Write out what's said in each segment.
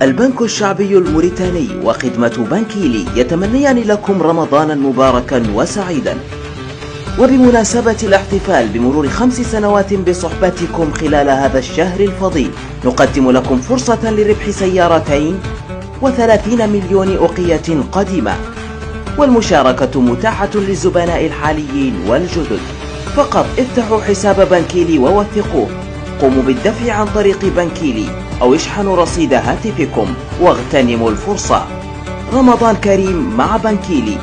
البنك الشعبي الموريتاني وخدمة بنكيلي يتمنيان لكم رمضانا مباركا وسعيدا. وبمناسبة الاحتفال بمرور 5 سنوات بصحبتكم خلال هذا الشهر الفضيل، نقدم لكم فرصة لربح سيارتين و30 مليون أقية قديمة، والمشاركة متاحة للزبناء الحاليين والجدد. فقط افتحوا حساب بنكيلي ووثقوه، قوموا بالدفع عن طريق بنكيلي أو اشحنوا رصيد هاتفكم واغتنموا الفرصة. رمضان كريم مع بنكيلي.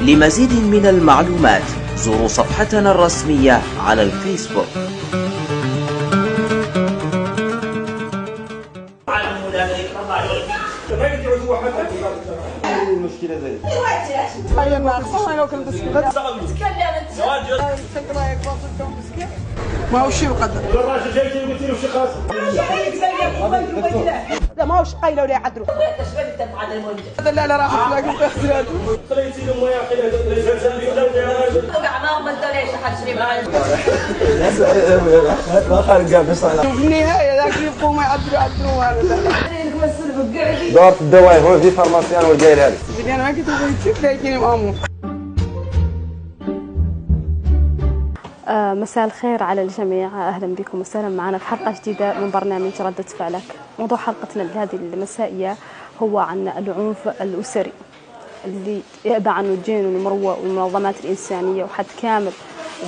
لمزيد من المعلومات زوروا صفحتنا الرسمية على الفيسبوك. المشكلة زي هيا ناقصة لو كنت تتكلم ما هو شيء مقدر. الراجل جاي قلت له شي خاص لا ما هو شقايله ولا يعدلوا هذا لا لا راح تلاقي مخسرات خليتي له يا اخي ما خارج قاعد في النهايه ذاك يبقوا ما يعدلوا دورت الدواء هو في فارماسيان والجاي هذا انا ما كنت بغيت لكن مامو. مساء الخير على الجميع، أهلا بكم وسهلا معنا في حلقة جديدة من برنامج ردة فعلك. موضوع حلقتنا لهذه المسائية هو عن العنف الأسري اللي يأبى عنه الدين والمروة والمنظمات الإنسانية وحد كامل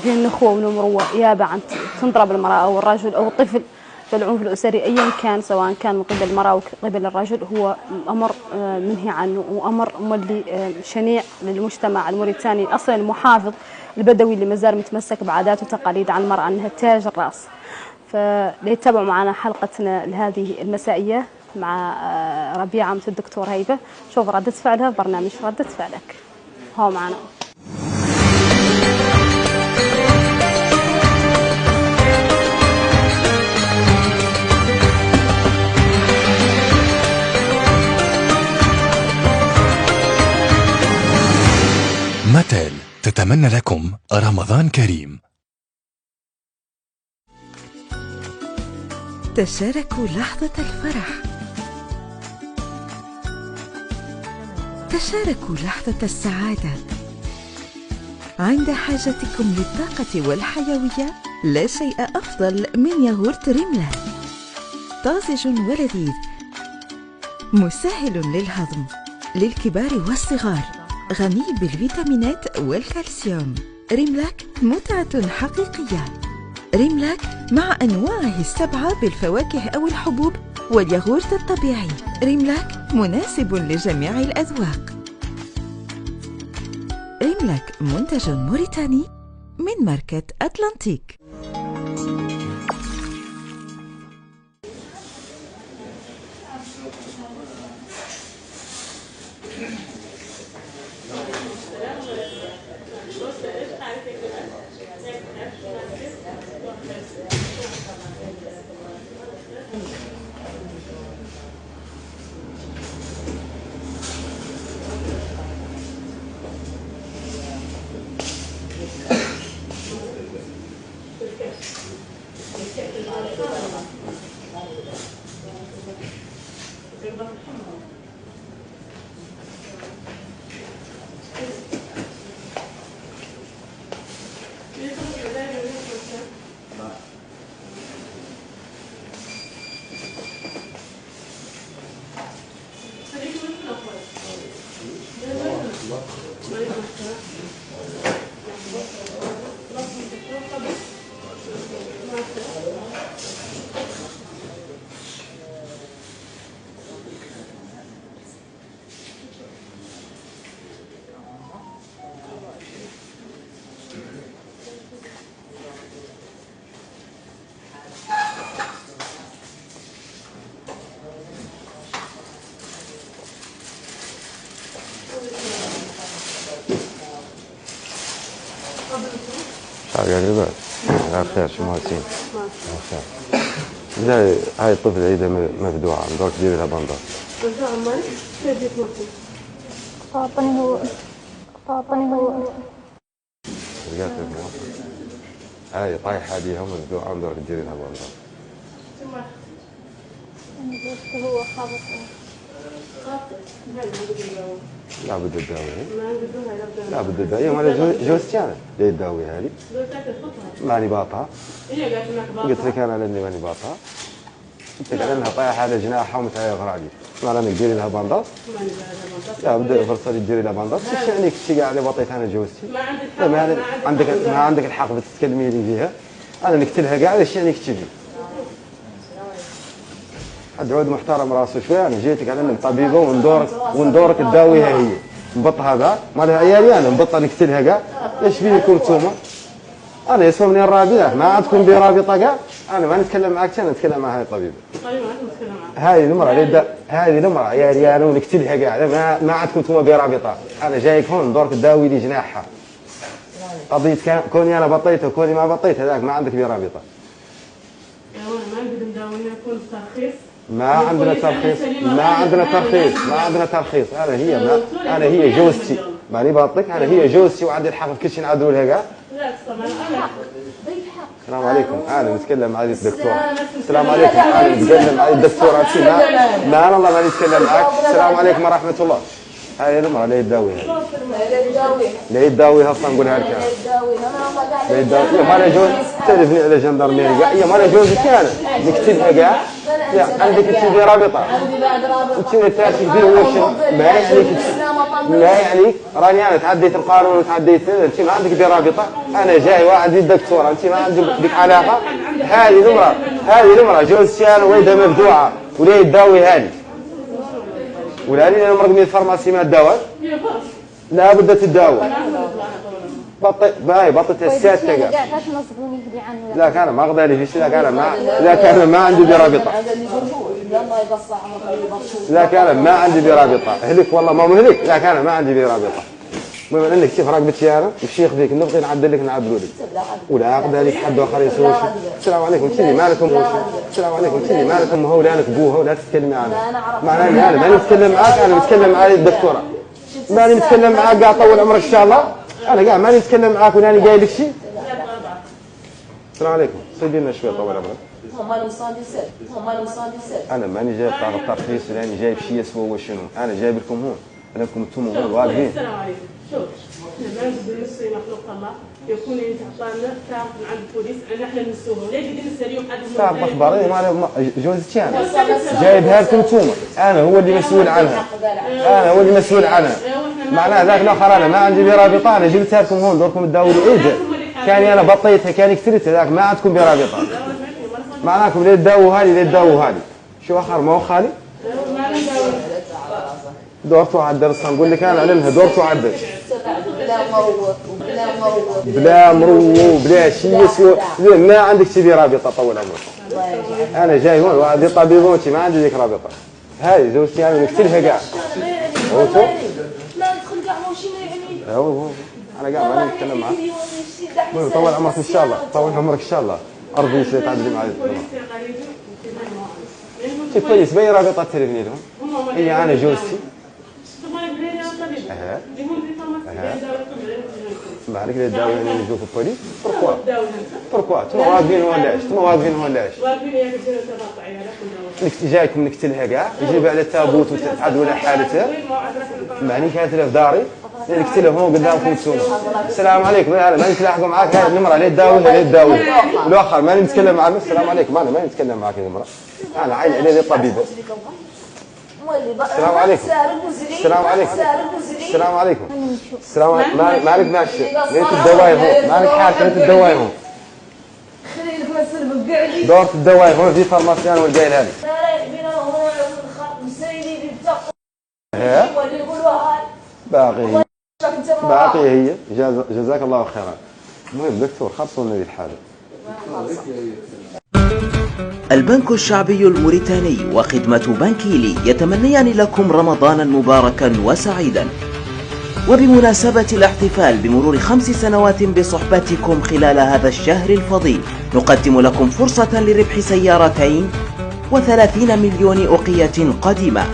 دين النخوة والمروة يأبى عن تنضرب المرأة أو الرجل أو الطفل. فالعنف الأسري أيا كان سواء كان من قبل المرأة أو قبل الرجل هو أمر منهي عنه وأمر مولي شنيع للمجتمع الموريتاني أصلا المحافظ البدوي اللي مازال متمسك بعادات وتقاليد عن المرأة أنها تاج الرأس. فليتابعوا معنا حلقتنا لهذه المسائية مع ربيعة مثل الدكتور هيبة. شوف ردة فعلها في برنامج ردة فعلك. هو معنا. ماتيل تتمنى لكم رمضان كريم. تشاركوا لحظة الفرح، تشاركوا لحظة السعادة. عند حاجتكم للطاقة والحيوية لا شيء أفضل من ياغورت ريملاك، طازج ولذيذ مسهل للهضم للكبار والصغار، غني بالفيتامينات والكالسيوم. ريملاك متعة حقيقية. ريملاك مع أنواعه 7 بالفواكه أو الحبوب والياغورت الطبيعي. ريملاك مناسب لجميع الأذواق. ريملاك منتج موريتاني من ماركة أتلانتيك. يعني بعد على خير شو مهندسين لا هاي الطفل عيدة مفدوعة مدورك ديري لها بندر فاطني هو رجعت هاي طايحة ديها مفدوعة مدورك ديري لها بندر هو خابط لا بد تداوي. لا بد تداوي ولا جوزتي انا اللي تداوي هذه. ماني باطها. قلت لك انا لاني ماني باطها. قلت لك انها طايحه على جناحها ومتعيغر علي. ما رانا نديري لها بنداط. لا بد الفرصه اللي تديري لها بنداط. ايش يعني كنتي قاعده بطيت انا جوزتي؟ ما عندك الحق تتكلمي لي فيها. انا نقتلها قاعده ايش يعني كتبي؟ حد عود محترم راسه شوي. انا جيتك على انك طبيبه وندورك تداويها هي. نبطها كاع مالها عيالي انا نبطها نقتلها كاع. ايش بيكم نتوما؟ انا يسموني الرابطه ما عندكم بي رابطه كاع. انا ما نتكلم معك انا نتكلم مع هاي الطبيبه. طيب ما نتكلم معك. هذه المراه هذه المراه عيالي انا ونقتلها كاع. ما عندكم نتوما بي رابطه. انا جايك هون ندورك تداوي لي جناحها. قضيه كوني انا بطيتها وكوني ما بطيت هذاك ما عندك بي رابطه. ما نقدر نداوينا يكون ترخيص. ما عندنا ترخيص. انا هي جوزتي ماني باطلك. انا هي جوزتي وعندي الحق في كل شيء نعدلوا لها كاع. السلام عليكم. انا نتكلم مع الدكتور. السلام عليكم. انا نتكلم مع الدكتور انت ما انا والله ما نتكلم معك. السلام عليكم ورحمه الله. هاي المرأة اللي تداويها اللي تداويها اصلا نقولها لك اللي تداويها ما جوز تلفني على جندرميري كاع. هي ما جوزك انا نكتبها كاع. عندك انت رابطه انت اللي تاتي فيه واش ما يعنيك راني انا تعديت القانون وتعديت انت ما عندك برابطه. انا جاي واحد الدكتور انت ما عندك بك علاقه. هذه المرأة جوزتي انا وليدها مبدوعه ولا تداوي هذه ولا لي انا مرقمي الفارماسي ما تداوى. لا بد تداوى. بطيت السادسه كاع. لا كان ما غدا لي فيش. لا كان ما عندي برابطه. لا كان ما عندي برابطه. اهلك والله ما مهلك. لا كان ما عندي برابطه. المهم انك كيف راقبتي انا نمشي خذيك نبغي نعدل لك نعدلوا لك ولا غدا لك حد اخر يسوي. السلام عليكم تيجي مالكم. السلام عليكم تيجي مالكم. هو لا لك بوها ولا تتكلمي عنها. معناه انا ماني نتكلم معاك. انا نتكلم مع الدكتوره. ماني نتكلم معاك قاع طول عمرك ان شاء الله. انا قاع ماني نتكلم معاك ولا انا جاي لك شيء. السلام عليكم. صيدي لنا شويه طول عمرك. انا ماني جايب طاقه الترخيص ولا انا جايب شيء يسوى وشنو. انا جايب لكم هون انكم انتم هون واقفين. السلام عليكم. شوف احنا ما نقدر نسوي مخلوق الله يكون انت عطانا تعرف من عند البوليس ان احنا نسوهم. ليه قاعدين نساليهم حد تعرف اخباري ما جوزتي انا جايبها لكم انتم. انا هو اللي مسؤول عنها. معناه ذاك الاخر انا ما عندي برابطه. انا جبتها لكم هون دوركم تداولوا ايه كاني انا بطيتها كاني كثرتها ذاك ما عندكم برابطه. معناكم ليه تداووا هذه شو اخر ما هو خالي. دورتوا على الدرس نقول لك انا علمها دورتوا على الدرس بلا مروه بلا شيء يسوى. ما عندك شي رابطه طول عمرك. انا جاي هون واحد طبيب وانت ما عندي ذيك رابطه. هاي زوجتي انا نكتلها كاع. لا ندخل كاع ماشي يعني. هو انا قاعد ما نتكلم معك. المهم طول عمرك ان شاء الله. طول عمرك ان شاء الله. ارضي شوي تعدلي معي. شوف كويس بي رابطه تلفني لهم. هي انا جوزتي. ما عليك لا تداوي هنا نجوك البوليس. بركوا انتما واقفين هون لاش جايكم نقتلها كاع يجيب على التابوت وتعدوا على حالتها. معني كانت في داري نقتلها هون قدامكم نتوما. السلام عليكم. انا ما نتلاحقوا معاك. هاي النمره لا تداوي والاخر ما نتكلم معك. السلام عليكم. انا ما نتكلم معك يا نمره. انا عين علي طبيبه. السلام عليكم. مالك ماشي ليت الدواء هون. مالك حالك ليت الدواء هون. دورت الدواء هون في فارماسيان والجاي هذه. باقي هي جزاك الله خيرا. المهم دكتور خلصوا لنا الحاله. البنك الشعبي الموريتاني وخدمة بنكيلي يتمنيان لكم رمضانا مباركا وسعيدا. وبمناسبة الاحتفال بمرور 5 سنوات بصحبتكم خلال هذا الشهر الفضيل نقدم لكم فرصة لربح سيارتين و30 مليون أقية قديمة.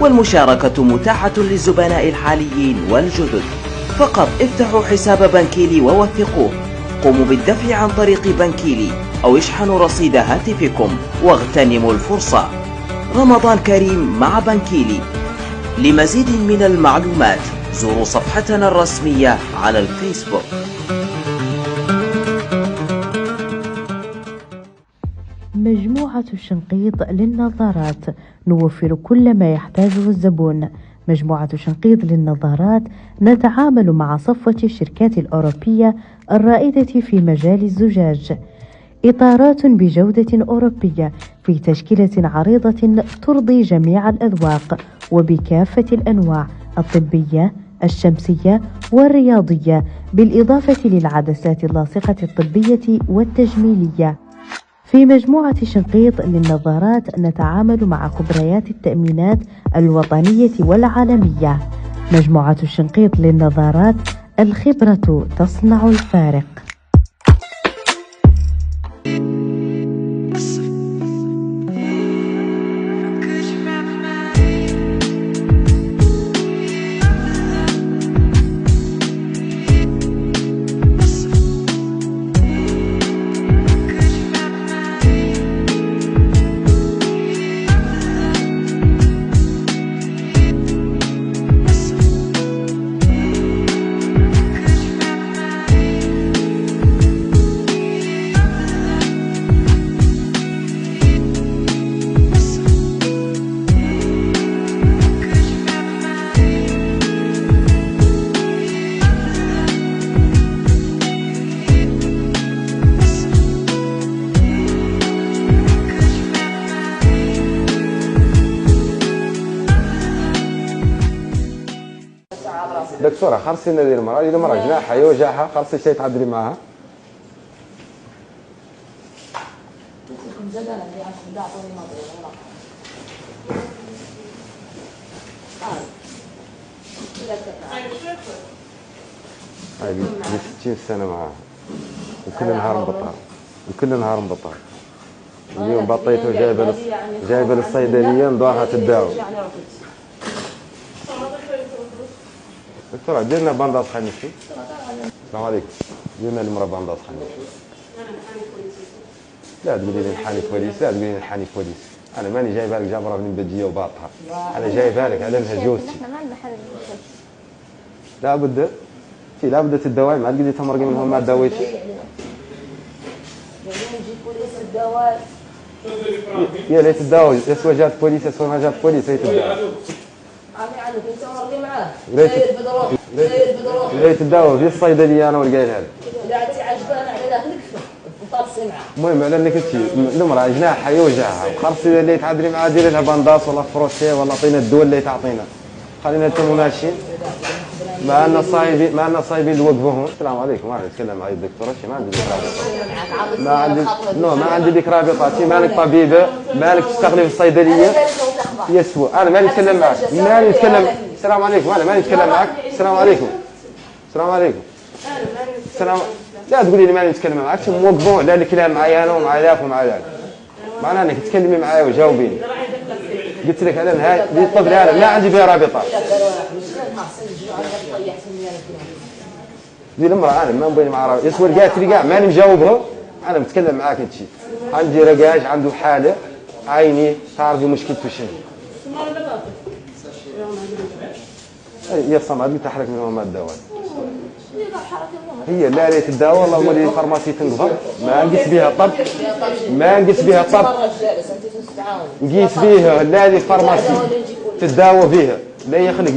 والمشاركة متاحة للزبناء الحاليين والجدد. فقط افتحوا حساب بنكيلي ووثقوه. قوموا بالدفع عن طريق بنكيلي أو اشحنوا رصيد هاتفكم واغتنموا الفرصة. رمضان كريم مع بانكيلي. لمزيد من المعلومات زوروا صفحتنا الرسمية على الفيسبوك. مجموعة الشنقيط للنظارات، نوفر كل ما يحتاجه الزبون. مجموعة شنقيط للنظارات نتعامل مع صفوة الشركات الأوروبية الرائدة في مجال الزجاج. إطارات بجودة أوروبية في تشكيلة عريضة ترضي جميع الأذواق وبكافة الأنواع الطبية، الشمسية والرياضية، بالإضافة للعدسات اللاصقة الطبية والتجميلية. في مجموعة شنقيط للنظارات نتعامل مع كبريات التأمينات الوطنية والعالمية. مجموعة الشنقيط للنظارات، الخبرة تصنع الفارق. دكتورة خلصي لنا ديال المرأة، إذا المرأة جناحها يوجعها خلصي شي تعدلي معاها. هاي 60 سنة معاها وكل نهار مبطل وكل نهار مبطل. اليوم بطيته جايبه للصيدلية ندورها تداوي. دكتورة ديرنا بانداز خنيفي. السلام عليكم. ديرنا المرأة بانداز خنيفي. لا تقولي لي نحاني بوليس، لا تقولي لي نحاني بوليس. أنا ماني جايبها لك جابرة من بدية وباطها. أنا جايبها لك على انها جوزتي. لا بد لا بد الدواء ما تقدري تمرقي من هون ما داويتي. يا ليت الدواء يسوى جات بوليس يسوى ما جات بوليس ليت الدواء. ليت الدواء في الصيدلية أنا ولقيتها لك. المهم على انك انت المرأة جناحها يوجعها وخلصي اللي تعدلي معها ديري لها بانداس ولا فروشيه ولا عطينا الدول اللي تعطينا. خلينا نتموا ماشيين. ما عندنا صايبين اللي وقفوا هون. السلام عليكم. واحد يتكلم معي الدكتورة ما عندي بك رابطة. ما عندي بك رابطة. مالك طبيبة مالك تشتغلي في الصيدلية يسوى. أنا ماني نتكلم معك ماني نتكلم. السلام عليكم. أنا ماني نتكلم معك. السلام عليكم. السلام عليكم. السلام. لا تقولي لي ماني نتكلم معك موقفون لا الكلام معي أنا ومع ذاك ومع ذاك. معناه انك تكلمي معايا وجاوبيني. قلت لك انا هاي دي الطفل هذا ما عندي بها رابطه. دي المرأة انا ما نبغي معها رابطه. يسوى لقيت لي كاع ماني مجاوبها. انا متكلم معاك انت. عندي رقاج عنده حاله عيني تعرفي مشكلته شنو. يا صمد قلت احرك منهم ما الدواء. هي لا ليت الدواء والله هو اللي فارماسي تنقضى ما نقيس بها طب ما نقيس بها طب نقيس بها لا لي فارماسي تداوى فيها لا يخلق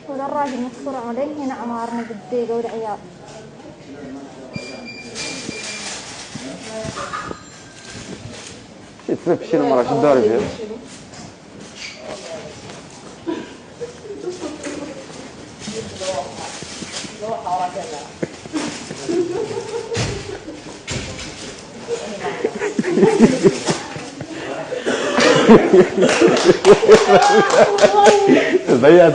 ولا الراجل مكسور عليه هنا عمارنا بالدقيقة والعيال تفرق شنو مرة شو داري فيها ضيعت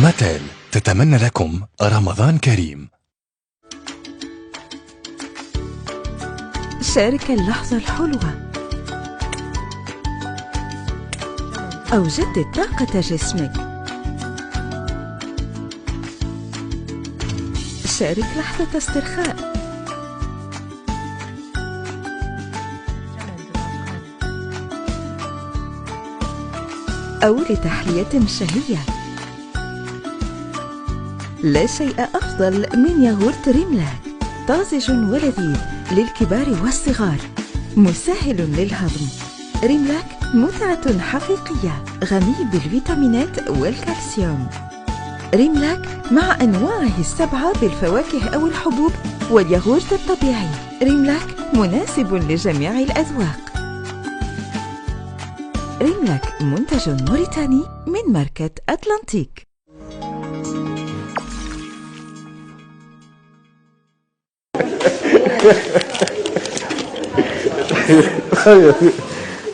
ماتيل تتمنى لكم رمضان كريم. شارك اللحظة الحلوة أو جدد طاقة جسمك. شارك لحظة استرخاء أو لتحلية شهية. لا شيء أفضل من ياغورت ريملاك، طازج ولذيذ للكبار والصغار، مسهل للهضم. ريملاك متعة حقيقية، غني بالفيتامينات والكالسيوم. ريملاك مع أنواعه السبعة بالفواكه أو الحبوب والياغورت الطبيعي. ريملاك مناسب لجميع الأذواق. ريملاك منتج موريتاني من ماركة أتلانتيك.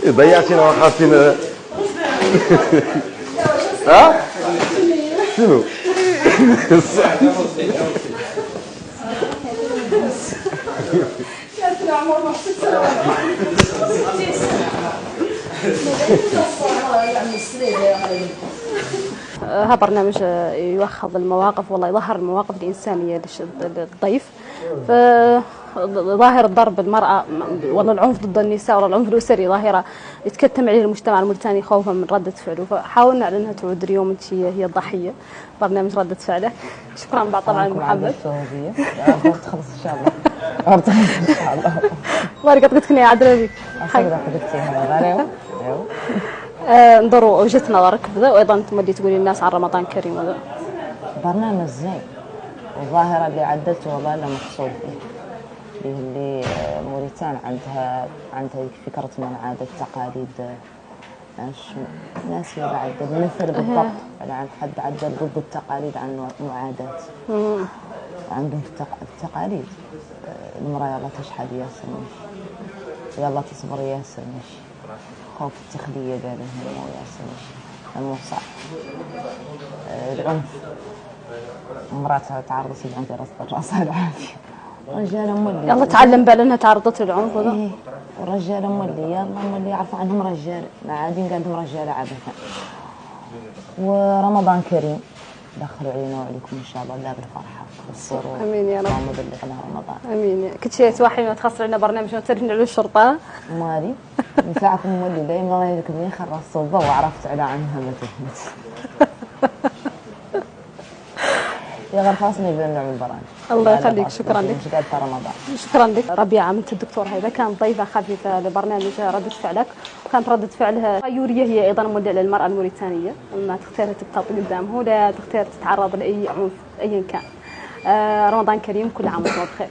ضيعتينا وخاصين. ها؟ شنو؟ هذا برنامج يؤخذ المواقف، والله يظهر المواقف الإنسانية للضيف. ظاهرة ضرب المرأة ولا العنف ضد النساء ولا العنف الأسري ظاهرة يتكتم عليه المجتمع الموريتاني خوفا من ردة فعله، فحاولنا على أنها تعود اليوم أنت هي الضحية. برنامج ردة فعله. شكرا بعد طبعا محمد. تخلص إن شاء الله. تخلص إن شاء الله. الله يقطعك يا عدلي. انظروا وجهة نظرك بذا، وأيضا أنتم اللي تقولي الناس عن رمضان كريم. وذا برنامج زين، والظاهرة اللي عدلته والله لا مقصود به، اللي موريتان عندها فكرة من عادة تقاليد ناسية بعد مثل بالضبط، يعني حد عدل ضد التقاليد عن معادات. عندهم التقاليد المرأة يلا تشحد ياسر ماشي، يلا تصبر ياسر ماشي، خوف التخلية قالوا هنا ياسر ماشي، مو صح. العنف، امرأة تعرضت للعنف رصد راسها العافية. رجال مولي يلا تعلم بقى لأنها تعرضت للعنف وذا. إيه. والرجال مولي يلا مولي يعرفوا عنهم رجال، ما عادين قالهم رجال عبثا. ورمضان كريم، دخلوا علينا وعليكم ان شاء الله لا بالفرحه والسرور. امين يا رب. اللهم بلغنا رمضان. امين. كل شيء توحي ما تخسر لنا برنامج وترجع للشرطه. مالي من ساعكم مولي دايما الله يذكرني خلصت الضوء وعرفت على عنها ما تفهمت. يا غير خاصني بنعمل برامج. الله يخليك. شكرا لك. مش قادة رمضان. شكرا لك. ربيعه بنت الدكتور هيدا كانت ضيفه خفيفه لبرنامج ردة فعلك، وكانت ردة فعلها يوريه هي ايضا موديل للمراه الموريتانيه، ما تختار تبتطي قدامه ولا تختار تتعرض لاي عنف ايا كان. رمضان كريم، كل عام وانتم بخير.